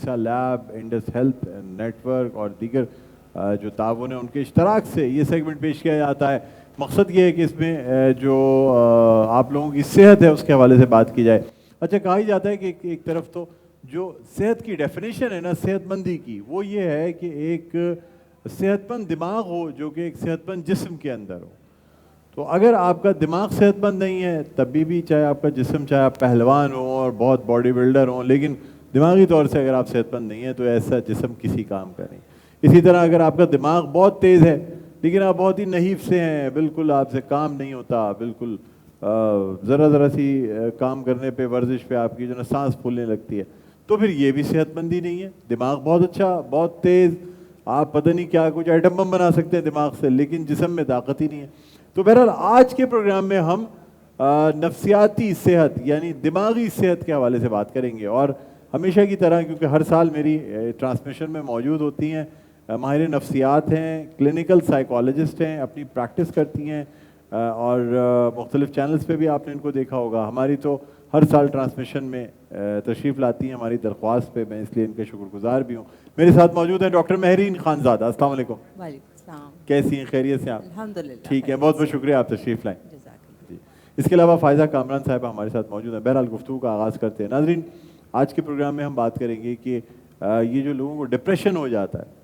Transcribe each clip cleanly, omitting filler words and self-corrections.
عیسیٰ lab, Indus health network اور دیگر جو تعاون ہے ان کے اشتراک سے یہ سیگمنٹ پیش کیا جاتا ہے. مقصد یہ ہے کہ اس میں جو آپ لوگوں کی صحت ہے اس کے حوالے سے بات کی جائے. اچھا, کہا ہی جاتا ہے کہ ایک طرف تو جو صحت کی ڈیفینیشن ہے نا صحت مندی کی, وہ یہ ہے کہ ایک صحت مند دماغ ہو جو کہ ایک صحت مند جسم کے اندر ہو. تو اگر آپ کا دماغ صحت مند نہیں ہے تب بھی چاہے آپ کا جسم, چاہے آپ پہلوان ہوں اور بہت باڈی بلڈر ہوں, لیکن دماغی طور سے اگر آپ صحت مند نہیں ہیں تو ایسا جسم کسی کام کا نہیں. اسی طرح اگر آپ کا دماغ بہت تیز ہے لیکن آپ بہت ہی نحیف سے ہیں, بالکل آپ سے کام نہیں ہوتا, بالکل ذرا سی کام کرنے پہ, ورزش پہ آپ کی جو نا سانس پھولنے لگتی ہے, تو پھر یہ بھی صحت مندی نہیں ہے. دماغ بہت اچھا, بہت تیز, آپ پتہ نہیں کیا کچھ ایٹم بم بنا سکتے ہیں دماغ سے, لیکن جسم میں طاقت ہی نہیں ہے. تو بہرحال آج کے پروگرام میں ہم نفسیاتی صحت یعنی دماغی صحت کے حوالے سے بات کریں گے. اور ہمیشہ کی طرح, کیونکہ ہر سال میری ٹرانسمیشن میں موجود ہوتی ہیں ماہر نفسیات ہیں, کلینکل سائیکالوجسٹ ہیں, اپنی پریکٹس کرتی ہیں اور مختلف چینلز پہ بھی آپ نے ان کو دیکھا ہوگا. ہماری تو ہر سال ٹرانسمیشن میں تشریف لاتی ہیں ہماری درخواست پہ, میں اس لیے ان کے شکر گزار بھی ہوں. میرے ساتھ موجود ہیں ڈاکٹر مہرین خانزادہ. السلام علیکم. وعلیکم السلام. کیسی ہیں, خیریت سے آپ؟ الحمدللہ. ٹھیک ہے, بہت بہت شکریہ, آپ تشریف لائیں. جی, اس کے علاوہ فائزہ کامران صاحبہ ہمارے ساتھ موجود ہیں. بہرحال گفتگو کا آغاز کرتے ہیں. ناظرین, آج کے پروگرام میں ہم بات کریں گے کہ یہ جو لوگوں کو ڈپریشن ہو جاتا ہے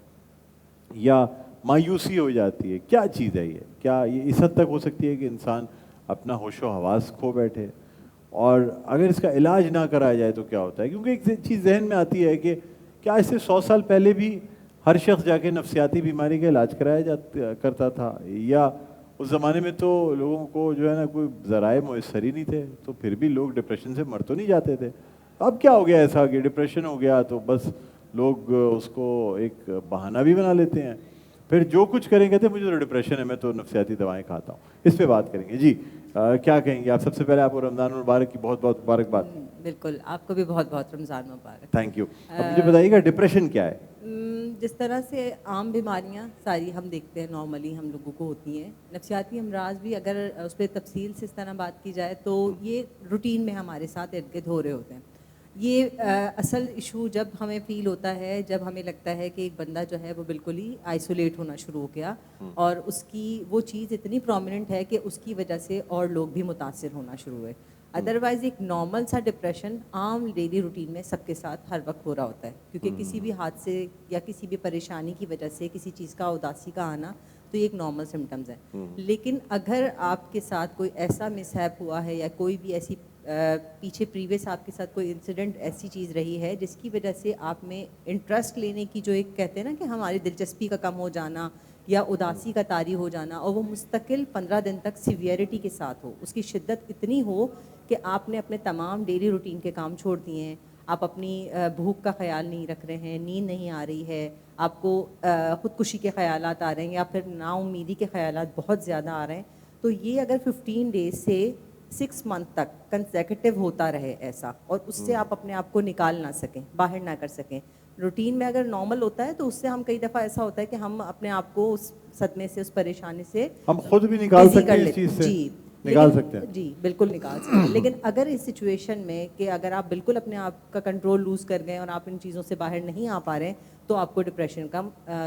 یا مایوسی ہو جاتی ہے, کیا چیز ہے یہ؟ کیا یہ اس حد تک ہو سکتی ہے کہ انسان اپنا ہوش و حواس کھو بیٹھے, اور اگر اس کا علاج نہ کرایا جائے تو کیا ہوتا ہے؟ کیونکہ ایک چیز ذہن میں آتی ہے کہ کیا اس سے 100 سال پہلے بھی ہر شخص جا کے نفسیاتی بیماری کا علاج کرایا کرتا تھا, یا اس زمانے میں تو لوگوں کو جو ہے نا کوئی ذرائع میسر ہی نہیں تھے, تو پھر بھی لوگ ڈپریشن سے مر تو نہیں جاتے تھے. اب کیا ہو گیا ایسا کہ ڈپریشن ہو گیا تو بس لوگ اس کو ایک بہانہ بھی بنا لیتے ہیں, پھر جو کچھ کریں گے مجھے تو ڈپریشن ہے, میں تو نفسیاتی دوائیں کھاتا ہوں. اس پہ بات کریں گے. جی, کیا کہیں گے آپ؟ سب سے پہلے آپ کو رمضان المبارک کی بہت بہت مبارکباد. بالکل, آپ کو بھی بہت بہت رمضان مبارک. Thank you. اب مجھے بتائیے گا ڈپریشن کیا ہے؟ جس طرح سے عام بیماریاں ساری ہم دیکھتے ہیں نارملی ہم لوگوں کو ہوتی ہیں, نفسیاتی امراض بھی اگر اس پہ تفصیل سے اس طرح بات کی جائے تو یہ روٹین میں ہمارے ساتھ ارد گرد ہو رہے ہوتے ہیں. یہ اصل ایشو جب ہمیں فیل ہوتا ہے, جب ہمیں لگتا ہے کہ ایک بندہ جو ہے وہ بالکل ہی آئسولیٹ ہونا شروع ہو گیا اور اس کی وہ چیز اتنی پرومیننٹ ہے کہ اس کی وجہ سے اور لوگ بھی متاثر ہونا شروع ہوئے. ادروائز ایک نارمل سا ڈپریشن عام ڈیلی روٹین میں سب کے ساتھ ہر وقت ہو رہا ہوتا ہے, کیونکہ کسی بھی حادثے یا کسی بھی پریشانی کی وجہ سے کسی چیز کا اداسی کا آنا تو یہ ایک نارمل سمٹمز ہیں. لیکن اگر آپ کے ساتھ کوئی ایسا مس ہیپ ہوا ہے یا کوئی بھی ایسی پیچھے پریویس آپ کے ساتھ کوئی انسیڈنٹ ایسی چیز رہی ہے جس کی وجہ سے آپ میں انٹرسٹ لینے کی جو ایک کہتے ہیں نا کہ ہماری دلچسپی کا کم ہو جانا یا اداسی کا طاری ہو جانا, اور وہ مستقل 15 دن تک سیویئرٹی کے ساتھ ہو, اس کی شدت اتنی ہو کہ آپ نے اپنے تمام ڈیلی روٹین کے کام چھوڑ دیے ہیں, آپ اپنی بھوک کا خیال نہیں رکھ رہے ہیں, نیند نہیں آ رہی ہے, آپ کو خودکشی کے خیالات آ رہے ہیں یا پھر نا امیدی کے خیالات بہت زیادہ آ رہے ہیں, تو یہ اگر 15 ڈیز سے 6 منتھ تک کنسیکٹیو ہوتا رہے ایسا, اور اس سے آپ اپنے آپ کو نکال نہ سکیں, باہر نہ کر سکیں. روٹین میں اگر نارمل ہوتا ہے تو اس سے ہم کئی دفعہ ایسا ہوتا ہے کہ ہم اپنے آپ کو اس صدمے سے, اس پریشانی سے ہم خود بھی نکال سکتے ہیں اس چیز سے. جی نکال سکتے ہیں. جی بالکل نکال سکتے ہیں. لیکن اگر اس سچویشن میں کہ اگر آپ بالکل اپنے آپ کا کنٹرول لوز کر گئے اور آپ ان چیزوں سے باہر نہیں آ پا رہے ہیں تو آپ کو ڈپریشن کا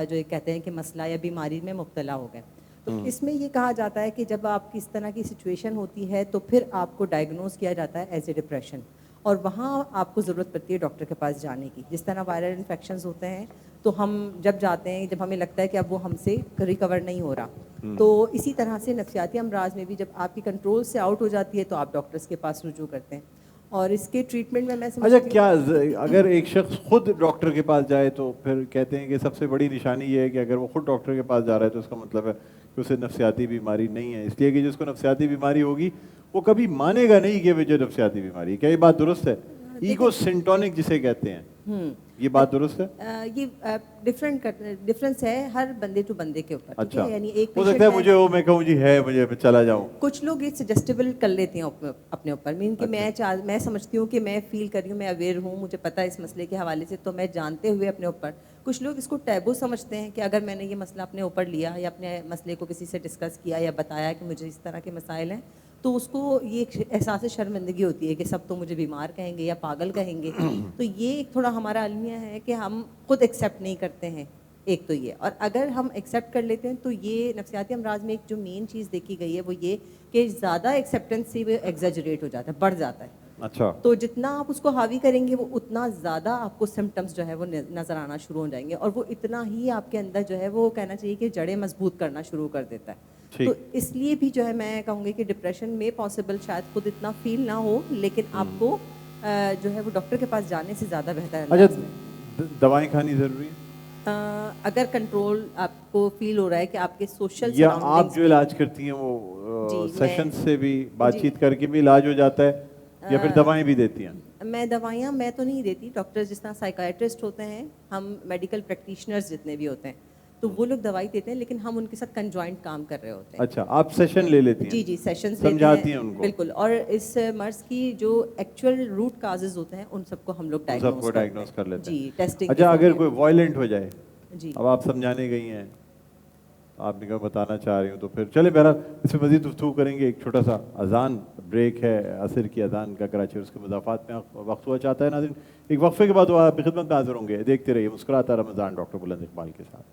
جو کہتے ہیں کہ مسئلہ یا بیماری میں مبتلا ہو گئے. تو اس میں یہ کہا جاتا ہے کہ جب آپ کی اس طرح کی سچویشن ہوتی ہے تو پھر آپ کو ڈائگنوز کیا جاتا ہے ایز اے ڈپریشن, اور وہاں آپ کو ضرورت پڑتی ہے ڈاکٹر کے پاس جانے کی. جس طرح وائرل انفیکشنز ہوتے ہیں تو ہم جب جاتے ہیں جب ہمیں لگتا ہے کہ اب وہ ہم سے ریکور نہیں ہو رہا, تو اسی طرح سے نفسیاتی امراض میں بھی جب آپ کی کنٹرول سے آؤٹ ہو جاتی ہے تو آپ ڈاکٹرس کے پاس رجوع کرتے ہیں. اور اس کے ٹریٹمنٹ میں سمجھتی ہوں, اچھا, کیا اگر ایک شخص خود ڈاکٹر کے پاس جائے تو پھر کہتے ہیں کہ سب سے بڑی نشانی یہ ہے کہ اگر وہ خود ڈاکٹر کے پاس جا رہا ہے تو اس کا مطلب ہے کہ اسے نفسیاتی بیماری نہیں ہے, اس لیے کہ جس کو نفسیاتی بیماری ہوگی وہ کبھی مانے گا نہیں کہ مجھے نفسیاتی بیماری ہے. کیا یہ بات درست ہے؟ ایگو سنٹونک جسے کہتے ہیں, یہ بات درست ہے؟ یہ ڈفرینس ہے ہر بندے ٹو بندے کے اوپر. اچھا, یعنی ایک ہو سکتا ہے مجھے وہ میں کہوں جی ہے مجھے چلا جاؤں. کچھ لوگ یہ سجیسٹیبل کر لیتے ہیں اپنے اوپر, مین کہ میں سمجھتی ہوں کہ میں فیل کر رہی ہوں, میں اویئر ہوں, مجھے پتہ ہے اس مسئلے کے حوالے سے, تو میں جانتے ہوئے اپنے اوپر. کچھ لوگ اس کو ٹیبو سمجھتے ہیں کہ اگر میں نے یہ مسئلہ اپنے اوپر لیا یا اپنے مسئلے کو کسی سے ڈسکس کیا یا بتایا کہ مجھے اس طرح کے مسائل ہیں تو اس کو یہ ایک احساس شرمندگی ہوتی ہے کہ سب تو مجھے بیمار کہیں گے یا پاگل کہیں گے. تو یہ ایک تھوڑا ہمارا المیہ ہے کہ ہم خود ایکسیپٹ نہیں کرتے ہیں. ایک تو یہ, اور اگر ہم ایکسیپٹ کر لیتے ہیں تو یہ نفسیاتی امراض میں ایک جو مین چیز دیکھی گئی ہے وہ یہ کہ زیادہ ایکسیپٹنس سے وہ ایگزیجریٹ ہو جاتا ہے, بڑھ جاتا ہے. اچھا, تو جتنا آپ اس کو حاوی کریں گے وہ اتنا زیادہ آپ کو سمٹمس جو ہے وہ نظر آنا شروع ہو جائیں گے, اور وہ اتنا ہی آپ کے اندر جو ہے وہ کہنا چاہیے کہ جڑیں مضبوط کرنا شروع کر دیتا ہے. تو اس لیے بھی جو ہے میں کہوں گی کہ ڈپریشن میں پاسبل شاید خود اتنا فیل نہ ہو, لیکن آپ کو جو ہے وہ ڈاکٹر کے پاس جانے سے زیادہ بہتر ہے. اچھا, دوائیں کھانی ضروری ہے اگر کنٹرول آپ کو فیل ہو رہا ہے کہ آپ کے سوشل یا آپ جو علاج کرتی ہیں وہ سیشن سے بھی بات چیت کر کے بھی علاج ہو جاتا ہے یا پھر دوائیں بھی دیتی ہیں؟ میں دوائیاں میں تو نہیں دیتی, ڈاکٹر جس طرح سائیکائٹرسٹ ہوتے ہیں, ہم میڈیکل پریکٹیشنرز جتنے بھی ہوتے ہیں تو وہ لوگ دوائی دیتے ہیں, لیکن ہم ان کے ساتھ کنجوائنٹ کام کر رہے ہوتے ہیں. اچھا, آپ سیشن لے لیتی ہیں؟ جی جی, سیشنز سمجھاتی ہیں ان کو؟ بالکل. اور اس مرض کی جو ایکچوئل روٹ کازز ہوتے ہیں ان سب کو ہم لوگ ڈائگنوز کر لیتے ہیں. جی, ٹیسٹنگ. اچھا, اگر کوئی وائلنٹ ہو جائے, جی اب آپ سمجھانے گئی ہیں, آپ نے کہا بتانا چاہ رہی ہوں, تو پھر چلے بہرحال اس میں مزید گفتگو کریں گے. ایک چھوٹا سا اذان بریک ہے, عصر کی اذان کا کراچی, اس کے مضافات میں وقت ہوا چاہتا ہے. ناظرین, ایک وقفے کے بعد وہ آپ کی خدمت میں حاضر ہوں گے. دیکھتے رہیے مسکراتا رمضان ڈاکٹر بلند اقبال کے ساتھ.